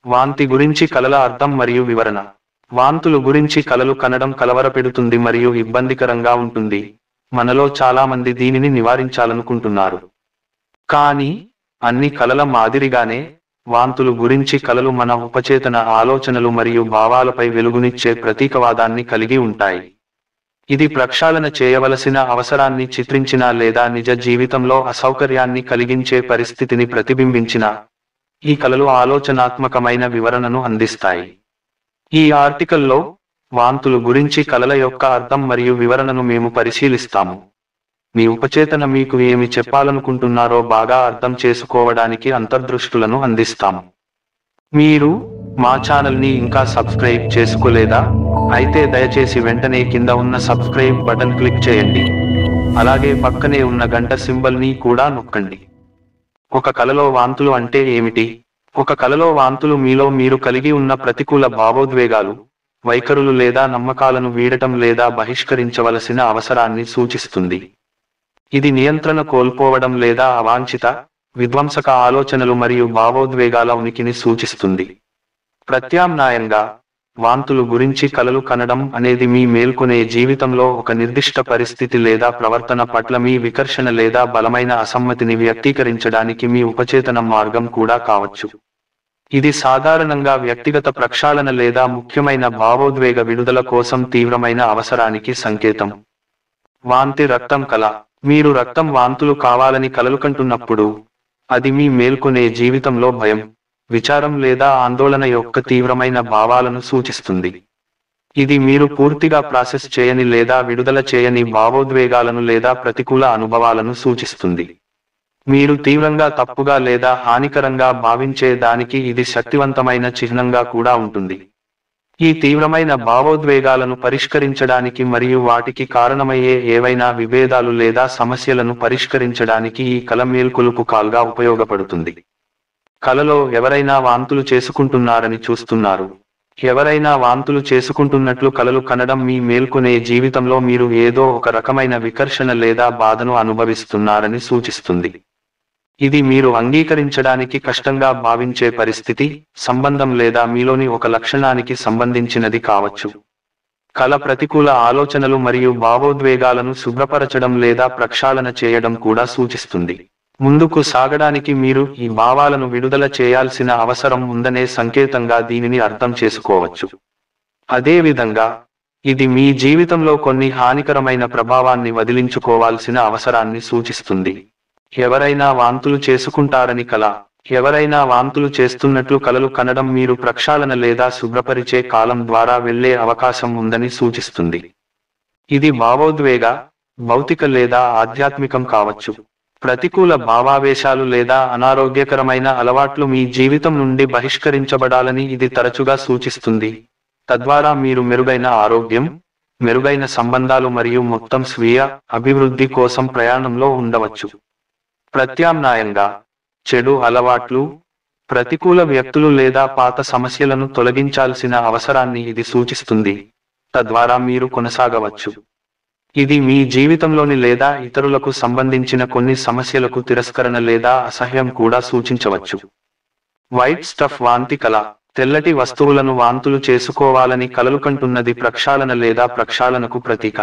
వాంతి గురించి కలల అర్థం మరియు వివరణ. వాంతులు గురించి కలలు కనడం కలవరపెడుతుంది మరియు ఇబ్బందికరంగా ఉంటుంది. మనలో చాలా మంది దీనిని నివారించాలనుకుంటున్నారు. కానీ అన్ని కలల మాదిరిగానే వాంతులు గురించి కలలు మన ఉపచేతన ఆలోచనలు మరియు భావాలపై వెలుగునిచ్చే ప్రతీకవాదాన్ని కలిగి ఉంటాయి. ఇది ప్రక్షాళన చేయవలసిన అవసరాన్ని చిత్రించినా లేదా నిజ జీవితంలో అసౌకర్యాన్ని కలిగించే పరిస్థితిని ప్రతిబింబించినా, ఈ కలలు ఆలోచనాత్మకమైన వివరణను అందిస్తాయి. ఈ ఆర్టికల్లో వాంతులు గురించి కలల యొక్క అర్థం మరియు వివరణను మేము పరిశీలిస్తాము. మీ ఉపచేతన మీకు ఏమి చెప్పాలనుకుంటున్నారో బాగా అర్థం చేసుకోవడానికి అంతర్దృష్టులను అందిస్తాము. మీరు మా ఛానల్ని ఇంకా సబ్స్క్రైబ్ చేసుకోలేదా? అయితే దయచేసి వెంటనే కింద ఉన్న సబ్స్క్రైబ్ బటన్ క్లిక్ చేయండి. అలాగే పక్కనే ఉన్న గంట సింబల్ని కూడా నొక్కండి. ఒక కలలో వాంతులు అంటే ఏమిటి? ఒక కలలో వాంతులు మీలో మీరు కలిగి ఉన్న ప్రతికూల భావోద్వేగాలు, వైఖరులు లేదా నమ్మకాలను వీడటం లేదా బహిష్కరించవలసిన అవసరాన్ని సూచిస్తుంది. ఇది నియంత్రణ కోల్పోవడం లేదా అవాంఛిత, విధ్వంసక ఆలోచనలు మరియు భావోద్వేగాల ఉనికిని సూచిస్తుంది. ప్రత్యామ్నాయంగా, వాంతులు గురించి కలలు కనడం అనేది మీ మేల్కొనే జీవితంలో ఒక నిర్దిష్ట పరిస్థితి లేదా ప్రవర్తన పట్ల మీ వికర్షణ లేదా బలమైన అసమ్మతిని వ్యక్తీకరించడానికి మీ ఉపచేతన మార్గం కూడా కావచ్చు. ఇది సాధారణంగా వ్యక్తిగత ప్రక్షాళన లేదా ముఖ్యమైన భావోద్వేగ విడుదల కోసం తీవ్రమైన అవసరానికి సంకేతం. వాంతి రక్తం కల. మీరు రక్తం వాంతులు కావాలని కలలుకంటున్నప్పుడు, అది మీ మేల్కొనే జీవితంలో భయం, విచారం లేదా ఆందోళన యొక్క తీవ్రమైన భావాలను సూచిస్తుంది. ఇది మీరు పూర్తిగా ప్రాసెస్ చేయని లేదా విడుదల చేయని భావోద్వేగాలను లేదా ప్రతికూల అనుభవాలను సూచిస్తుంది. మీరు తీవ్రంగా తప్పుగా లేదా హానికరంగా భావించే దానికి ఇది శక్తివంతమైన చిహ్నంగా కూడా ఉంటుంది. ఈ తీవ్రమైన భావోద్వేగాలను పరిష్కరించడానికి మరియు వాటికి కారణమయ్యే ఏవైనా విభేదాలు లేదా సమస్యలను పరిష్కరించడానికి ఈ కల మేల్కొలుపు కాల్గా ఉపయోగపడుతుంది. కలలో ఎవరైనా వాంతులు చేసుకుంటున్నారని చూస్తున్నారు. ఎవరైనా వాంతులు చేసుకుంటున్నట్లు కలలు కనడం మీ మేల్కొనే జీవితంలో మీరు ఏదో ఒక రకమైన వికర్షణ లేదా బాధను అనుభవిస్తున్నారని సూచిస్తుంది. ఇది మీరు అంగీకరించడానికి కష్టంగా భావించే పరిస్థితి, సంబంధం లేదా మీలోని ఒక లక్షణానికి సంబంధించినది కావచ్చు. కల ప్రతికూల ఆలోచనలు మరియు భావోద్వేగాలను శుభ్రపరచడం లేదా ప్రక్షాళన చేయడం కూడా సూచిస్తుంది. ముందుకు సాగడానికి మీరు ఈ భావాలను విడుదల చేయాల్సిన అవసరం ఉందనే సంకేతంగా దీనిని అర్థం చేసుకోవచ్చు. అదేవిధంగా, ఇది మీ జీవితంలో కొన్ని హానికరమైన ప్రభావాన్ని వదిలించుకోవాల్సిన అవసరాన్ని సూచిస్తుంది. ఎవరైనా వాంతులు చేసుకుంటారని కల. ఎవరైనా వాంతులు చేస్తున్నట్లు కలలు కనడం మీరు ప్రక్షాళన లేదా శుభ్రపరిచే కాలం ద్వారా వెళ్లే అవకాశం ఉందని సూచిస్తుంది. ఇది భావోద్వేగ, భౌతిక లేదా ఆధ్యాత్మికం కావచ్చు. ప్రతికూల భావావేశాలు లేదా అనారోగ్యకరమైన అలవాట్లు మీ జీవితం నుండి బహిష్కరించబడాలని ఇది తరచుగా సూచిస్తుంది. తద్వారా మీరు మెరుగైన ఆరోగ్యం, మెరుగైన సంబంధాలు మరియు మొత్తం స్వీయ అభివృద్ధి కోసం ప్రయాణంలో ఉండవచ్చు. ప్రత్యామ్నాయంగా, చెడు అలవాట్లు, ప్రతికూల వ్యక్తులు లేదా పాత సమస్యలను తొలగించాల్సిన అవసరాన్ని ఇది సూచిస్తుంది. తద్వారా మీరు కొనసాగవచ్చు. ఇది మీ జీవితంలోని లేదా ఇతరులకు సంబంధించిన కొన్ని సమస్యలకు తిరస్కరణ లేదా అసహ్యం కూడా సూచించవచ్చు. వైట్ స్టఫ్ వాంతి కల. తెల్లటి వస్తువులను వాంతులు చేసుకోవాలని కలలుకంటున్నది ప్రక్షాళన లేదా ప్రక్షాళనకు ప్రతీక.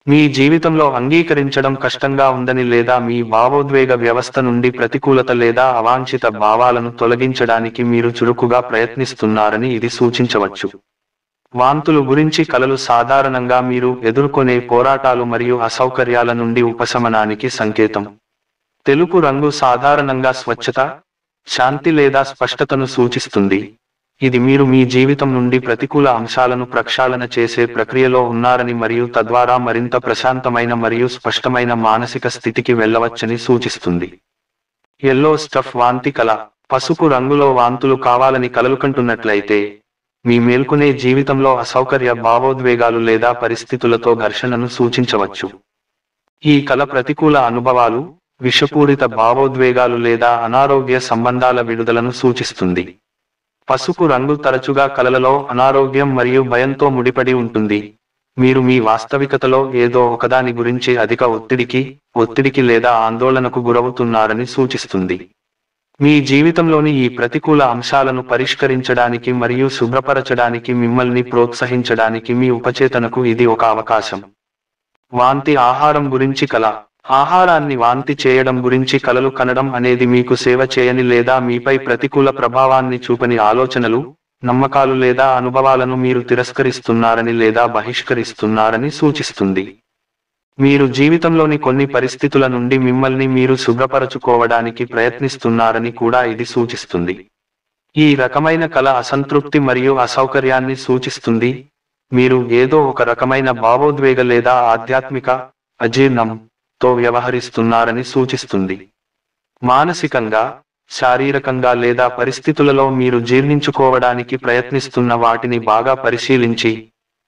మీ జీవితంలో అంగీకరించడం కష్టంగా ఉందని లేదా మీ భావోద్వేగ వ్యవస్థ నుండి ప్రతికూలత లేదా అవాంఛిత భావాలను తొలగించడానికి మీరు చురుకుగా ప్రయత్నిస్తున్నారని ఇది సూచించవచ్చు. వాంతులు గురించి కలలు సాధారణంగా మీరు ఎదుర్కొనే పోరాటాలు మరియు అసౌకర్యాల నుండి ఉపశమనానికి సంకేతం. తెలుపు రంగు సాధారణంగా స్వచ్ఛత, శాంతి లేదా స్పష్టతను సూచిస్తుంది. ఇది మీరు మీ జీవితం నుండి ప్రతికూల అంశాలను ప్రక్షాళన చేసే ప్రక్రియలో ఉన్నారని మరియు తద్వారా మరింత ప్రశాంతమైన మరియు స్పష్టమైన మానసిక స్థితికి వెళ్ళవచ్చని సూచిస్తుంది. ఎల్లో స్టఫ్ వాంతి కల. పసుపు రంగులో వాంతులు కావాలని కలలుకంటున్నట్లయితే, మీ మేల్కొనే జీవితంలో అసౌకర్య భావోద్వేగాలు లేదా పరిస్థితులతో ఘర్షణను సూచించవచ్చు. ఈ కల ప్రతికూల అనుభవాలు, విషపూరిత భావోద్వేగాలు లేదా అనారోగ్య సంబంధాల విడుదలను సూచిస్తుంది. పసుపు రంగు తరచుగా కలలలో అనారోగ్యం మరియు భయంతో ముడిపడి ఉంటుంది. మీరు మీ వాస్తవికతలో ఏదో ఒకదాని గురించి అధిక ఒత్తిడికి లేదా ఆందోళనకు గురవుతున్నారని సూచిస్తుంది. మీ జీవితంలోని ఈ ప్రతికూల అంశాలను పరిష్కరించడానికి మరియు శుభ్రపరచడానికి మిమ్మల్ని ప్రోత్సహించడానికి మీ ఉపచేతనకు ఇది ఒక అవకాశం. వాంతి ఆహారం గురించి కల. ఆహారాన్ని వాంతి చేయడం గురించి కలలు కనడం అనేది మీకు సేవ చేయని లేదా మీపై ప్రతికూల ప్రభావాన్ని చూపని ఆలోచనలు, నమ్మకాలు లేదా అనుభవాలను మీరు తిరస్కరిస్తున్నారని లేదా బహిష్కరిస్తున్నారని సూచిస్తుంది. మీరు జీవితంలోని కొన్ని పరిస్థితుల నుండి మిమ్మల్ని మీరు శుభ్రపరచుకోవడానికి ప్రయత్నిస్తున్నారని కూడా ఇది సూచిస్తుంది. ఈ రకమైన కల అసంతృప్తి మరియు అసౌకర్యాన్ని సూచిస్తుంది. మీరు ఏదో ఒక రకమైన భావోద్వేగ లేదా ఆధ్యాత్మిక అజీర్ణంతో వ్యవహరిస్తున్నారని సూచిస్తుంది. మానసికంగా, శారీరకంగా లేదా పరిస్థితులలో మీరు జీర్ణించుకోవడానికి ప్రయత్నిస్తున్న వాటిని బాగా పరిశీలించి,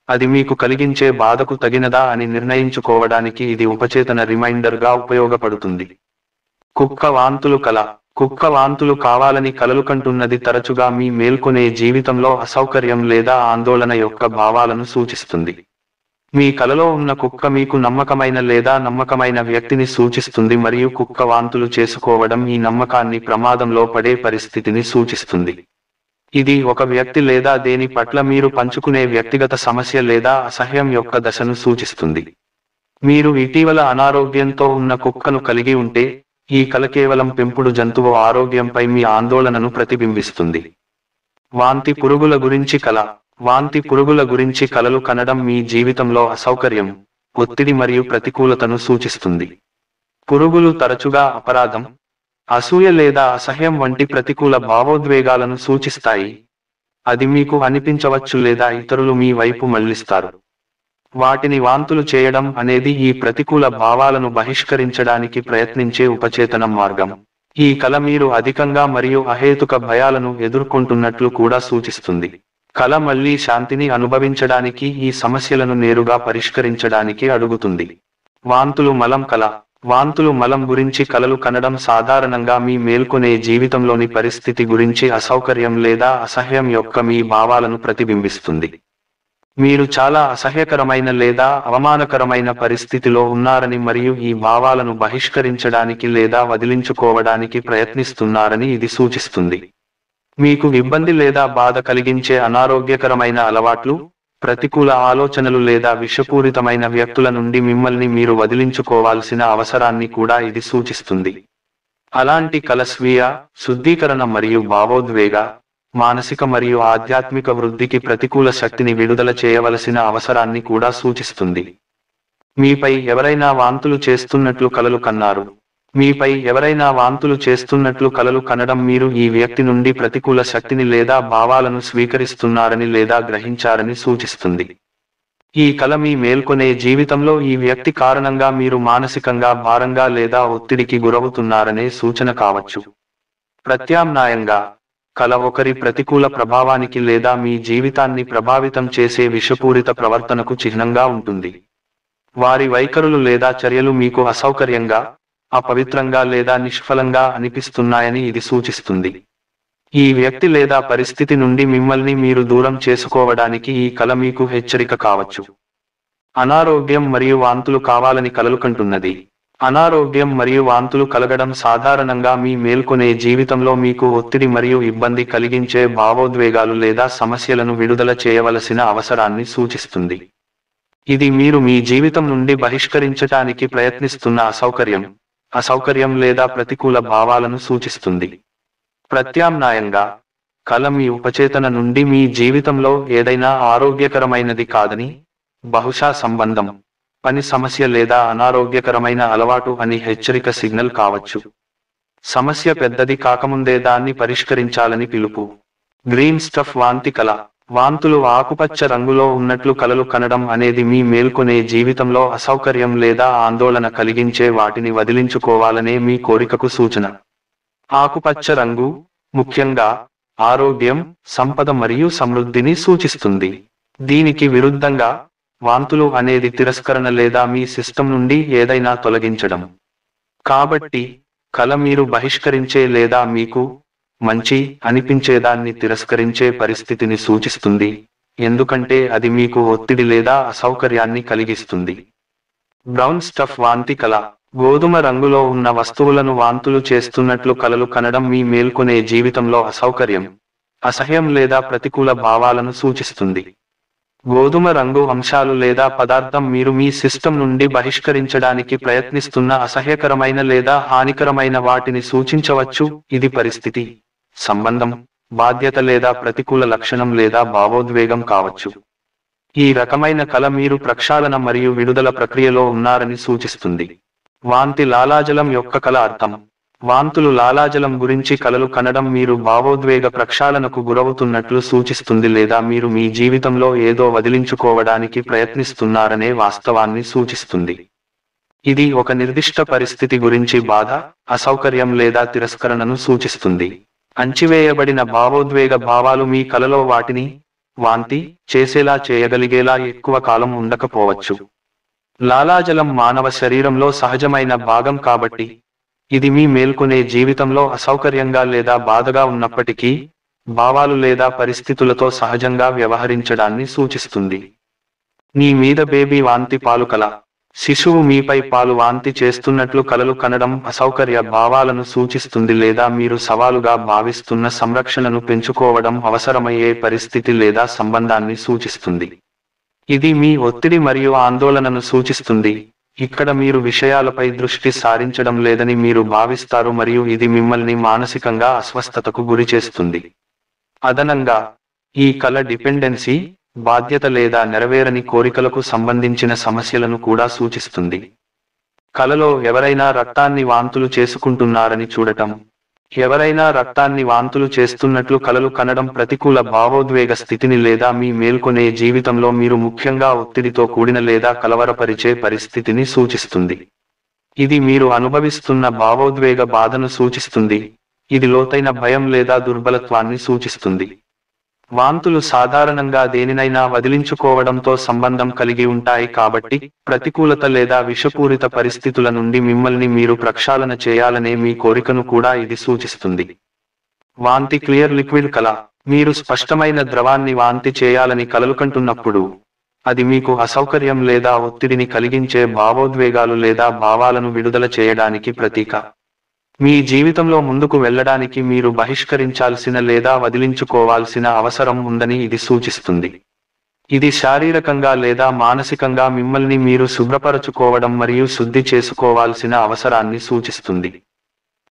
అది మీకు కలిగించే బాధకు తగినదా అని నిర్ణయించుకోవడానికి ఇది ఉపచేతన రిమైండర్గా ఉపయోగపడుతుంది. కుక్క వాంతులు కల. కుక్క వాంతులు కావాలని కలలు కంటున్నది తరచుగా మీ మేల్కొనే జీవితంలో అసౌకర్యం లేదా ఆందోళన యొక్క భావాలను సూచిస్తుంది. మీ కలలో ఉన్న కుక్క మీకు నమ్మకమైన లేదా నమ్మకమైన వ్యక్తిని సూచిస్తుంది మరియు కుక్క వాంతులు చేసుకోవడం ఈ నమ్మకాన్ని ప్రమాదంలో పడే పరిస్థితిని సూచిస్తుంది. ఇది ఒక వ్యక్తి లేదా దేని పట్ల మీరు పంచుకునే వ్యక్తిగత సమస్య లేదా అసహ్యం యొక్క దశను సూచిస్తుంది. మీరు ఇటీవల అనారోగ్యంతో ఉన్న కుక్కను కలిగి ఉంటే, ఈ కల కేవలం పెంపుడు జంతువు ఆరోగ్యంపై మీ ఆందోళనను ప్రతిబింబిస్తుంది. వాంతి పురుగుల గురించి కల. వాంతి పురుగుల గురించి కలలు కనడం మీ జీవితంలో అసౌకర్యం, ఒత్తిడి మరియు ప్రతికూలతను సూచిస్తుంది. పురుగులు తరచుగా అపరాధం, అసూయ లేదా అసహ్యం వంటి ప్రతికూల భావోద్వేగాలను సూచిస్తాయి. అది మీకు అనిపించవచ్చు లేదా ఇతరులు మీ వైపు మళ్లిస్తారు. వాటిని వాంతులు చేయడం అనేది ఈ ప్రతికూల భావాలను బహిష్కరించడానికి ప్రయత్నించే ఉపచేతన మార్గం. ఈ కల మీరు అధికంగా మరియు అహేతుక భయాలను ఎదుర్కొంటున్నట్లు కూడా సూచిస్తుంది. కల మళ్లీ శాంతిని అనుభవించడానికి ఈ సమస్యలను నేరుగా పరిష్కరించడానికి అడుగుతుంది. వాంతులు మలం కల. వాంతులు మలం గురించి కలలు కనడం సాధారణంగా మీ మేల్కొనే జీవితంలోని పరిస్థితి గురించి అసౌకర్యం లేదా అసహ్యం యొక్క మీ భావాలను ప్రతిబింబిస్తుంది. మీరు చాలా అసహ్యకరమైన లేదా అవమానకరమైన పరిస్థితిలో ఉన్నారని మరియు ఈ భావాలను బహిష్కరించడానికి లేదా వదిలించుకోవడానికి ప్రయత్నిస్తున్నారని ఇది సూచిస్తుంది. మీకు ఇబ్బంది లేదా బాధ కలిగించే అనారోగ్యకరమైన అలవాట్లు, ప్రతికూల ఆలోచనలు లేదా విషపూరితమైన వ్యక్తుల నుండి మిమ్మల్ని మీరు వదిలించుకోవాల్సిన అవసరాన్ని కూడా ఇది సూచిస్తుంది. అలాంటి కల స్వీయ శుద్ధీకరణ మరియు భావోద్వేగ, మానసిక మరియు ఆధ్యాత్మిక వృద్ధికి ప్రతికూల శక్తిని విడుదల చేయవలసిన అవసరాన్ని కూడా సూచిస్తుంది. మీపై ఎవరైనా వాంతులు చేస్తున్నట్లు కలలు కన్నారు. మీపై ఎవరైనా వాంతులు చేస్తున్నట్లు కలలు కనడం మీరు ఈ వ్యక్తి నుండి ప్రతికూల శక్తిని లేదా భావాలను స్వీకరిస్తున్నారని లేదా గ్రహించారని సూచిస్తుంది. ఈ కల మీ మేల్కొనే జీవితంలో ఈ వ్యక్తి కారణంగా మీరు మానసికంగా భారంగా లేదా ఒత్తిడికి గురవుతున్నారనే సూచన కావచ్చు. ప్రత్యామ్నాయంగా, కల ఒకరి ప్రతికూల ప్రభావానికి లేదా మీ జీవితాన్ని ప్రభావితం చేసే విషపూరిత ప్రవర్తనకు చిహ్నంగా ఉంటుంది. వారి వైఖరులు లేదా చర్యలు మీకు అసౌకర్యంగా, అపవిత్రంగా లేదా నిష్ఫలంగా అనిపిస్తున్నాయని ఇది సూచిస్తుంది. ఈ వ్యక్తి లేదా పరిస్థితి నుండి మిమ్మల్ని మీరు దూరం చేసుకోవడానికి ఈ కల మీకు హెచ్చరిక కావచ్చు. అనారోగ్యం మరియు వాంతులు కావాలని కలలు కంటున్నది. అనారోగ్యం మరియు వాంతులు కలగడం సాధారణంగా మీ మేల్కొనే జీవితంలో మీకు ఒత్తిడి మరియు ఇబ్బంది కలిగించే భావోద్వేగాలు లేదా సమస్యలను విడుదల చేయవలసిన అవసరాన్ని సూచిస్తుంది. ఇది మీరు మీ జీవితం నుండి బహిష్కరించటానికి ప్రయత్నిస్తున్న అసౌకర్యం లేదా ప్రతికూల భావాలను సూచిస్తుంది. ప్రత్యామ్నాయంగా, కల మీ ఉపచేతన నుండి మీ జీవితంలో ఏదైనా ఆరోగ్యకరమైనది కాదని, బహుశా సంబంధం, పని సమస్య లేదా అనారోగ్యకరమైన అలవాటు అని హెచ్చరిక సిగ్నల్ కావచ్చు. సమస్య పెద్దది కాకముందే దాన్ని పరిష్కరించాలని పిలుపు. గ్రీన్ స్టఫ్ వాంతి కల. వాంతులు ఆకుపచ్చ రంగులో ఉన్నట్లు కలలు కనడం అనేది మీ మేల్కొనే జీవితంలో అసౌకర్యం లేదా ఆందోళన కలిగించే వాటిని వదిలించుకోవాలనే మీ కోరికకు సూచన. ఆకుపచ్చ రంగు, ముఖ్యంగా, ఆరోగ్యం, సంపద మరియు సమృద్ధిని సూచిస్తుంది. దీనికి విరుద్ధంగా, వాంతులు అనేది తిరస్కరణ లేదా మీ సిస్టమ్ నుండి ఏదైనా తొలగించడం. కాబట్టి, కల మీరు బహిష్కరించే లేదా మీకు మంచి అనిపించేదాన్ని తిరస్కరించే పరిస్థితిని సూచిస్తుంది, ఎందుకంటే అది మీకు ఒత్తిడి లేదా అసౌకర్యాన్ని కలిగిస్తుంది. బ్రౌన్ స్టఫ్ వాంతి కల. గోధుమ రంగులో ఉన్న వస్తువులను వాంతులు చేస్తున్నట్లు కలలు కనడం మీ మేల్కొనే జీవితంలో అసౌకర్యం, అసహ్యం లేదా ప్రతికూల భావాలను సూచిస్తుంది. గోధుమ రంగు అంశాలు లేదా పదార్థం మీరు మీ సిస్టమ్ నుండి బహిష్కరించడానికి ప్రయత్నిస్తున్న అసహ్యకరమైన లేదా హానికరమైన వాటిని సూచించవచ్చు. ఇది పరిస్థితి, సంబంధం, బాధ్యత లేదా ప్రతికూల లక్షణం లేదా భావోద్వేగం కావచ్చు. ఈ రకమైన కల మీరు ప్రక్షాళన మరియు విడుదల ప్రక్రియలో ఉన్నారని సూచిస్తుంది. వాంతి లాలాజలం యొక్క కల అర్థం. వాంతులు లాలాజలం గురించి కలలు కనడం మీరు భావోద్వేగ ప్రక్షాళనకు గురవుతున్నట్లు సూచిస్తుంది లేదా మీరు మీ జీవితంలో ఏదో వదిలించుకోవడానికి ప్రయత్నిస్తున్నారనే వాస్తవాన్ని సూచిస్తుంది. ఇది ఒక నిర్దిష్ట పరిస్థితి గురించి బాధ, అసౌకర్యం లేదా తిరస్కరణను సూచిస్తుంది. అణచివేయబడిన భావోద్వేగ భావాలు మీ కలలో వాటిని వాంతి చేసేలా చేయగలిగేలా ఎక్కువ కాలం ఉండకపోవచ్చు. లాలాజలం మానవ శరీరంలో సహజమైన భాగం కాబట్టి ఇది మీ మేల్కొనే జీవితంలో అసౌకర్యంగా లేదా బాధగా ఉన్నప్పటికీ భావాలు లేదా పరిస్థితులతో సహజంగా వ్యవహరించడాన్ని సూచిస్తుంది. మీ మీద బేబీ వాంతి పాలు కల. శిశువు మీపై పాలు వాంతి చేస్తున్నట్లు కలలు కనడం అసౌకర్య భావాలను సూచిస్తుంది లేదా మీరు సవాలుగా భావిస్తున్న సంరక్షణను పెంచుకోవడం అవసరమయ్యే పరిస్థితి లేదా సంబంధాన్ని సూచిస్తుంది. ఇది మీ ఒత్తిడి మరియు ఆందోళనను సూచిస్తుంది. ఇక్కడ మీరు విషయాలపై దృష్టి సారించడం లేదని మీరు భావిస్తారు మరియు ఇది మిమ్మల్ని మానసికంగా అస్వస్థతకు గురిచేస్తుంది. అదనంగా, ఈ కల డిపెండెన్సీ, బాధ్యత లేదా నెరవేరని కోరికలకు సంబంధించిన సమస్యలను కూడా సూచిస్తుంది. కలలో ఎవరైనా రక్తాన్ని వాంతులు చేసుకుంటున్నారని చూడటం. ఎవరైనా రక్తాన్ని వాంతులు చేస్తున్నట్లు కలలు కనడం ప్రతికూల భావోద్వేగ స్థితిని లేదా మీ మేల్కొనే జీవితంలో మీరు ముఖ్యంగా ఒత్తిడితో కూడిన లేదా కలవరపరిచే పరిస్థితిని సూచిస్తుంది. ఇది మీరు అనుభవిస్తున్న భావోద్వేగ బాధను సూచిస్తుంది. ఇది లోతైన భయం లేదా దుర్బలత్వాన్ని సూచిస్తుంది. వాంతులు సాధారణంగా దేనినైనా వదిలించుకోవడంతో సంబంధం కలిగి ఉంటాయి కాబట్టి ప్రతికూలత లేదా విషపూరిత పరిస్థితుల నుండి మిమ్మల్ని మీరు ప్రక్షాళన చేయాలనే మీ కోరికను కూడా ఇది సూచిస్తుంది. వాంతి క్లియర్ లిక్విడ్ కల. మీరు స్పష్టమైన ద్రవాన్ని వాంతి చేయాలని కలలుకంటున్నప్పుడు అది మీకు అసౌకర్యం లేదా ఒత్తిడిని కలిగించే భావోద్వేగాలు లేదా భావాలను విడుదల చేయడానికి ప్రతీక. మీ జీవితంలో ముందుకు వెళ్ళడానికి మీరు బహిష్కరించాల్సిన లేదా వదిలించుకోవాల్సిన అవసరం ఉందని ఇది సూచిస్తుంది. ఇది శారీరకంగా లేదా మానసికంగా మిమ్మల్ని మీరు శుభ్రపరచుకోవడం మరియు శుద్ధి చేసుకోవాల్సిన అవసరాన్ని సూచిస్తుంది.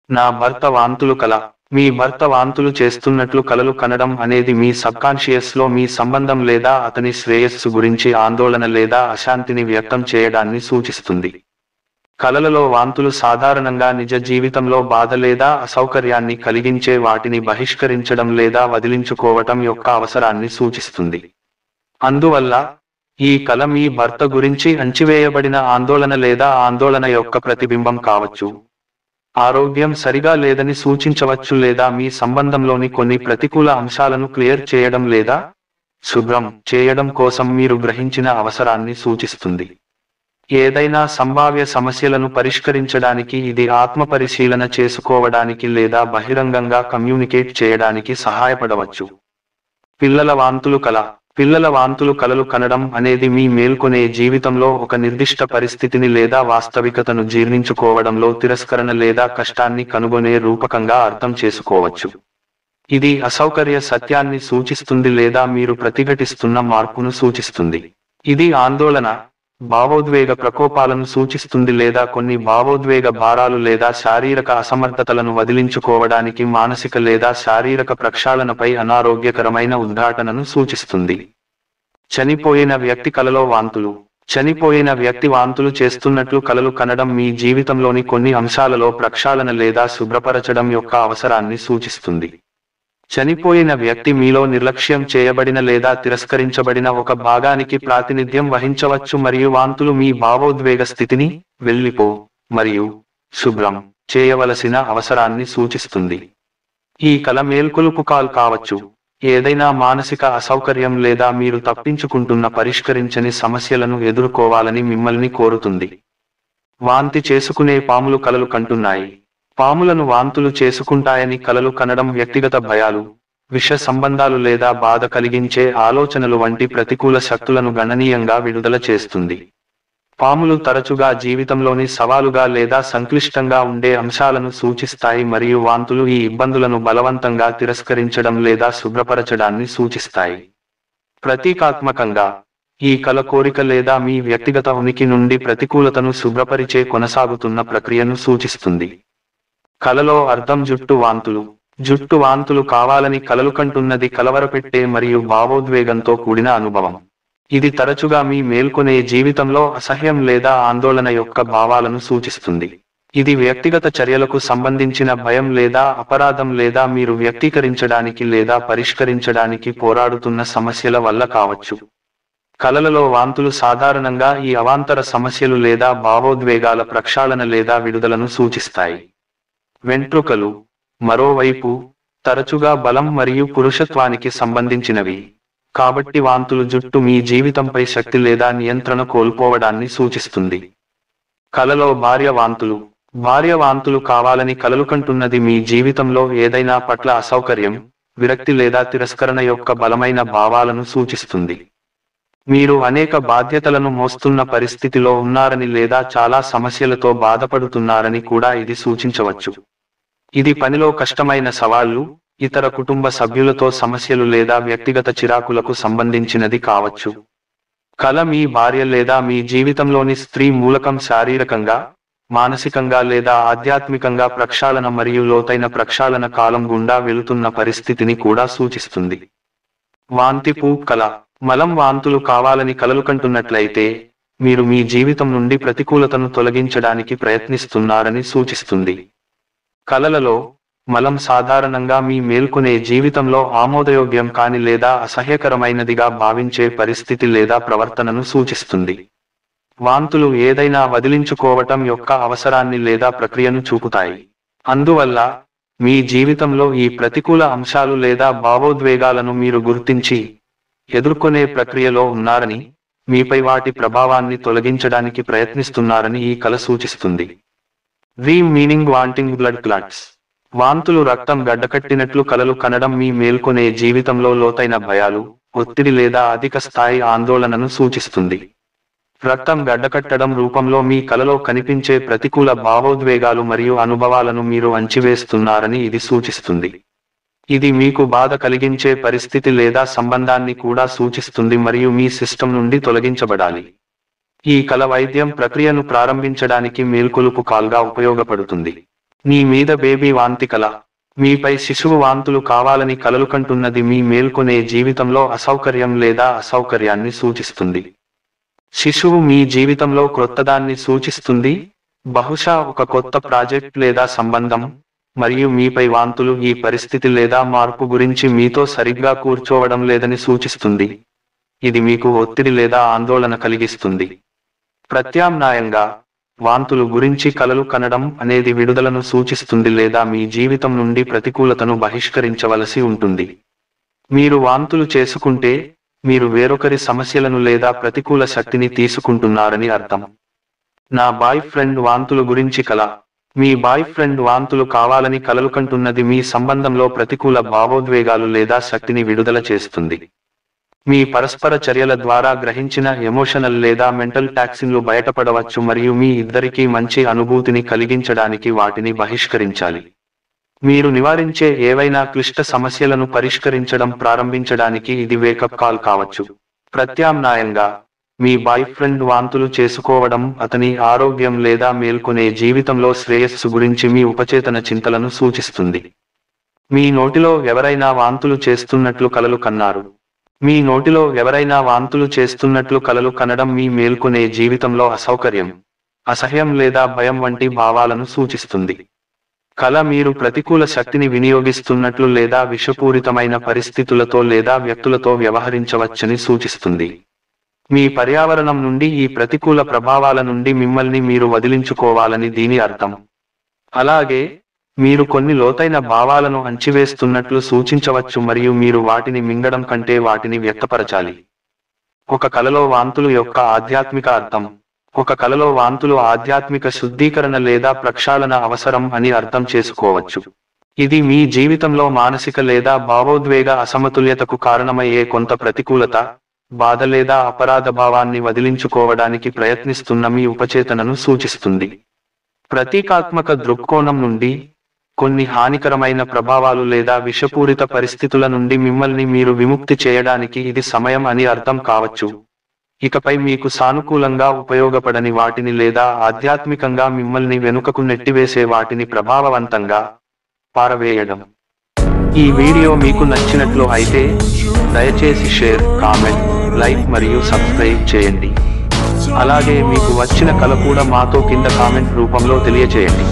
నా భర్త వాంతులు కల. మీ భర్త వాంతులు చేస్తున్నట్లు కలలు కనడం అనేది మీ సబ్కాన్షియస్లో మీ సంబంధం లేదా అతని శ్రేయస్సు గురించి ఆందోళన లేదా అశాంతిని వ్యక్తం చేయడాన్ని సూచిస్తుంది. కలలలో వాంతులు సాధారణంగా నిజ జీవితంలో బాధ లేదా అసౌకర్యాన్ని కలిగించే వాటిని బహిష్కరించడం లేదా వదిలించుకోవటం యొక్క అవసరాన్ని సూచిస్తుంది. అందువల్ల ఈ కల మీ భర్త గురించి అణచివేయబడిన ఆందోళన లేదా ఆందోళన యొక్క ప్రతిబింబం కావచ్చు. ఆరోగ్యం సరిగా లేదని సూచించవచ్చు లేదా మీ సంబంధంలోని కొన్ని ప్రతికూల అంశాలను క్లియర్ చేయడం లేదా శుభ్రం చేయడం కోసం మీరు గ్రహించిన అవసరాన్ని సూచిస్తుంది. ఏదైనా సంభావ్య సమస్యలను పరిష్కరించడానికి ఇది ఆత్మపరిశీలన చేసుకోవడానికి లేదా బహిరంగంగా కమ్యూనికేట్ చేయడానికి సహాయపడవచ్చు. పిల్లల వాంతులు కల. పిల్లల వాంతులు కలలు కనడం అనేది మీ మేల్కొనే జీవితంలో ఒక నిర్దిష్ట పరిస్థితిని లేదా వాస్తవికతను జీర్ణించుకోవడంలో తిరస్కరణ లేదా కష్టాన్ని కనుగొనే రూపకంగా అర్థం చేసుకోవచ్చు. ఇది అసౌకర్య సత్యాన్ని సూచిస్తుంది లేదా మీరు ప్రతిఘటిస్తున్న మార్పును సూచిస్తుంది. ఇది ఆందోళన, భావోద్వేగ ప్రకోపాలను సూచిస్తుంది లేదా కొన్ని భావోద్వేగ భారాలు లేదా శారీరక అసమర్థతలను వదిలించుకోవడానికి మానసిక లేదా శారీరక ప్రక్షాళనపై అనారోగ్యకరమైన ఉద్ఘాటనను సూచిస్తుంది. చనిపోయిన వ్యక్తి కలలో వాంతులు. చనిపోయిన వ్యక్తి వాంతులు చేస్తున్నట్లు కలలు కనడం మీ జీవితంలోని కొన్ని అంశాలలో ప్రక్షాళన లేదా శుభ్రపరచడం యొక్క అవసరాన్ని సూచిస్తుంది. చనిపోయిన వ్యక్తి మీలో నిర్లక్ష్యం చేయబడిన లేదా తిరస్కరించబడిన ఒక భాగానికి ప్రాతినిధ్యం వహించవచ్చు మరియు వాంతులు మీ భావోద్వేగ స్థితిని వెళ్ళిపో మరియు శుభ్రం చేయవలసిన అవసరాన్ని సూచిస్తుంది. ఈ కల మేల్కొలుపు కాల్ కావచ్చు. ఏదైనా మానసిక అసౌకర్యం లేదా మీరు తప్పించుకుంటున్న పరిష్కరించని సమస్యలను ఎదుర్కోవాలని మిమ్మల్ని కోరుతుంది. వాంతి చేసుకునే పాములు కలలు కంటున్నాయి. పాములను వాంతులు చేసుకుంటాయని కలలు కనడం వ్యక్తిగత భయాలు, విష సంబంధాలు లేదా బాధ కలిగించే ఆలోచనలు వంటి ప్రతికూల శక్తులను గణనీయంగా విడుదల చేస్తుంది. పాములు తరచుగా జీవితంలోని సవాలుగా లేదా సంక్లిష్టంగా ఉండే అంశాలను సూచిస్తాయి మరియు వాంతులు ఈ ఇబ్బందులను బలవంతంగా తిరస్కరించడం లేదా శుభ్రపరచడాన్ని సూచిస్తాయి. ప్రతీకాత్మకంగా, ఈ కల కోరిక లేదా మీ వ్యక్తిగత ఉనికి నుండి ప్రతికూలతను శుభ్రపరిచే కొనసాగుతున్న ప్రక్రియను సూచిస్తుంది. కలలో అర్థం జుట్టు వాంతులు. జుట్టు వాంతులు కావాలని కలలు కంటున్నది కలవరపెట్టే మరియు భావోద్వేగంతో కూడిన అనుభవం. ఇది తరచుగా మీ మేల్కొనే జీవితంలో అసహ్యం లేదా ఆందోళన యొక్క భావాలను సూచిస్తుంది. ఇది వ్యక్తిగత చర్యలకు సంబంధించిన భయం లేదా అపరాధం లేదా మీరు వ్యక్తీకరించడానికి లేదా పరిష్కరించడానికి పోరాడుతున్న సమస్యల వల్ల కావచ్చు. కలలలో వాంతులు సాధారణంగా ఈ అవాంతర సమస్యలు లేదా భావోద్వేగాల ప్రక్షాళన లేదా విడుదలను సూచిస్తాయి. వెంట్రుకలు, మరోవైపు, తరచుగా బలం మరియు పురుషత్వానికి సంబంధించినవి. కాబట్టి వాంతులు జుట్టు మీ జీవితంపై శక్తి లేదా నియంత్రణ కోల్పోవడాన్ని సూచిస్తుంది. కలలో భార్య వాంతులు. భార్య వాంతులు కావాలని కలలు కంటున్నది మీ జీవితంలో ఏదైనా పట్ల అసౌకర్యం, విరక్తి లేదా తిరస్కరణ యొక్క బలమైన భావాలను సూచిస్తుంది. మీరు అనేక బాధ్యతలను మోస్తున్న పరిస్థితిలో ఉన్నారని లేదా చాలా సమస్యలతో బాధపడుతున్నారని కూడా ఇది సూచించవచ్చు. ఇది పనిలో కష్టమైన సవాళ్లు, ఇతర కుటుంబ సభ్యులతో సమస్యలు లేదా వ్యక్తిగత చిరాకులకు సంబంధించినది కావచ్చు. కల మీ భార్య లేదా మీ జీవితంలోని స్త్రీ మూలకం శారీరకంగా, మానసికంగా లేదా ఆధ్యాత్మికంగా ప్రక్షాళన మరియు లోతైన ప్రక్షాళన కాలం గుండా వెళుతున్న పరిస్థితిని కూడా సూచిస్తుంది. వాంతిపు కల. మలం వాంతులు కావాలని కలలు కంటున్నట్లయితే, మీరు మీ జీవితం నుండి ప్రతికూలతను తొలగించడానికి ప్రయత్నిస్తున్నారని సూచిస్తుంది. కలలలో, మలం సాధారణంగా మీ మేల్కొనే జీవితంలో ఆమోదయోగ్యం కాని లేదా అసహ్యకరమైనదిగా భావించే పరిస్థితి లేదా ప్రవర్తనను సూచిస్తుంది. వాంతులు ఏదైనా వదిలించుకోవటం యొక్క అవసరాన్ని లేదా ప్రక్రియను చూపుతాయి. అందువల్ల, మీ జీవితంలో ఈ ప్రతికూల అంశాలు లేదా భావోద్వేగాలను మీరు గుర్తించి, ఎదుర్కొనే ప్రక్రియలో ఉన్నారని, మీపై వాటి ప్రభావాన్ని తొలగించడానికి ప్రయత్నిస్తున్నారని ఈ కల సూచిస్తుంది. Dream meaning wanting blood clots. వాంతులు రక్తం గడ్డకట్టినట్లు కలలు కనడం మీ మేల్కొనే జీవితంలో లోతైన భయాలు, ఒత్తిడి లేదా అధిక స్థాయి ఆందోళనను సూచిస్తుంది. రక్తం గడ్డకట్టడం రూపంలో మీ కలలో కనిపించే ప్రతికూల భావోద్వేగాలు మరియు అనుభవాలను మీరు అణచివేస్తున్నారని ఇది సూచిస్తుంది. ఇది మీకు బాధ కలిగించే పరిస్థితి లేదా సంబంధాన్ని కూడా సూచిస్తుంది మరియు మీ సిస్టమ్ నుండి తొలగించబడాలి. ఈ కల వైద్యం ప్రక్రియను ప్రారంభించడానికి మేల్కొలుపు కాల్గా ఉపయోగపడుతుంది. మీ మీద బేబీ వాంతి కల. మీపై శిశువు వాంతులు కావాలని కలలు కంటున్నది మీ మేల్కొనే జీవితంలో అసౌకర్యం లేదా అసౌకర్యాన్ని సూచిస్తుంది. శిశువు మీ జీవితంలో క్రొత్తదాన్ని సూచిస్తుంది, బహుశా ఒక కొత్త ప్రాజెక్ట్ లేదా సంబంధం, మరియు మీపై వాంతులు ఈ పరిస్థితి లేదా మార్పు గురించి మీతో సరిగ్గా కూర్చోవడం లేదని సూచిస్తుంది. ఇది మీకు ఒత్తిడి లేదా ఆందోళన కలిగిస్తుంది. ప్రత్యామ్నాయంగా, వాంతులు గురించి కలలు కనడం అనేది విడుదలను సూచిస్తుంది లేదా మీ జీవితం నుండి ప్రతికూలతను బహిష్కరించవలసి ఉంటుంది. మీరు వాంతులు చేసుకుంటే, మీరు వేరొకరి సమస్యలను లేదా ప్రతికూల శక్తిని తీసుకుంటున్నారని అర్థం. నా బాయ్ ఫ్రెండ్ వాంతులు గురించి కల. మీ బాయ్ ఫ్రెండ్ వాంతులు కావాలని కలలు కంటున్నది మీ సంబంధంలో ప్రతికూల భావోద్వేగాలు లేదా శక్తిని విడుదల చేస్తుంది. మీ పరస్పర చర్యల ద్వారా గ్రహించిన ఎమోషనల్ లేదా మెంటల్ టాక్సిన్లు బయటపడవచ్చు మరియు మీ ఇద్దరికీ మంచి అనుభూతిని కలిగించడానికి వాటిని బహిష్కరించాలి. మీరు నివారించే ఏవైనా క్లిష్ట సమస్యలను పరిష్కరించడం ప్రారంభించడానికి ఇది వేకప్ కాల్ కావచ్చు. ప్రత్యామ్నాయంగా, మీ బాయ్ ఫ్రెండ్ వాంతులు చేసుకోవడం అతని ఆరోగ్యం లేదా మేల్కొనే జీవితంలో శ్రేయస్సు గురించి మీ ఉపచేతన చింతలను సూచిస్తుంది. మీ నోటిలో ఎవరైనా వాంతులు చేస్తున్నట్లు కలలు కన్నారు. మీ నోటిలో ఎవరైనా వాంతులు చేస్తున్నట్లు కలలు కనడం మీ మేల్కొనే జీవితంలో అసౌకర్యం, అసహ్యం లేదా భయం వంటి భావాలను సూచిస్తుంది. కల మీరు ప్రతికూల శక్తిని వినియోగిస్తున్నట్లు లేదా విషపూరితమైన పరిస్థితులతో లేదా వ్యక్తులతో వ్యవహరించవచ్చని సూచిస్తుంది. మీ పర్యావరణం నుండి ఈ ప్రతికూల ప్రభావాల నుండి మిమ్మల్ని మీరు వదిలించుకోవాలని దీని అర్థం. అలాగే, మీరు కొన్ని లోతైన భావాలను అణచివేస్తున్నట్లు సూచించవచ్చు మరియు మీరు వాటిని మింగడం కంటే వాటిని వ్యక్తపరచాలి. ఒక కలలో వాంతులు యొక్క ఆధ్యాత్మిక అర్థం. ఒక కలలో వాంతులు ఆధ్యాత్మిక శుద్ధీకరణ లేదా ప్రక్షాళన అవసరం అని అర్థం చేసుకోవచ్చు. ఇది మీ జీవితంలో మానసిక లేదా భావోద్వేగ అసమతుల్యతకు కారణమయ్యే కొంత ప్రతికూలత, బాధ లేదా అపరాధ భావాన్ని వదిలించుకోవడానికి ప్రయత్నిస్తున్న మీ ఉపచేతనను సూచిస్తుంది. ప్రతీకాత్మక దృక్కోణం నుండి, కొన్ని హానికరమైన ప్రభావాలు లేదా విషపూరిత పరిస్థితుల నుండి మిమ్మల్ని మీరు విముక్తి చేయడానికి ఇది సమయం అని అర్థం కావచ్చు. ఇకపై మీకు సానుకూలంగా ఉపయోగపడని వాటిని లేదా ఆధ్యాత్మికంగా మిమ్మల్ని వెనుకకు నెట్టివేసే వాటిని ప్రభావవంతంగా పారవేయడం. ఈ వీడియో మీకు నచ్చినట్లు అయితే దయచేసి షేర్, కామెంట్, లైక్ మరియు సబ్స్క్రైబ్ చేయండి. అలాగే మీకు వచ్చిన కల కూడా మాతో కింద కామెంట్ రూపంలో తెలియచేయండి.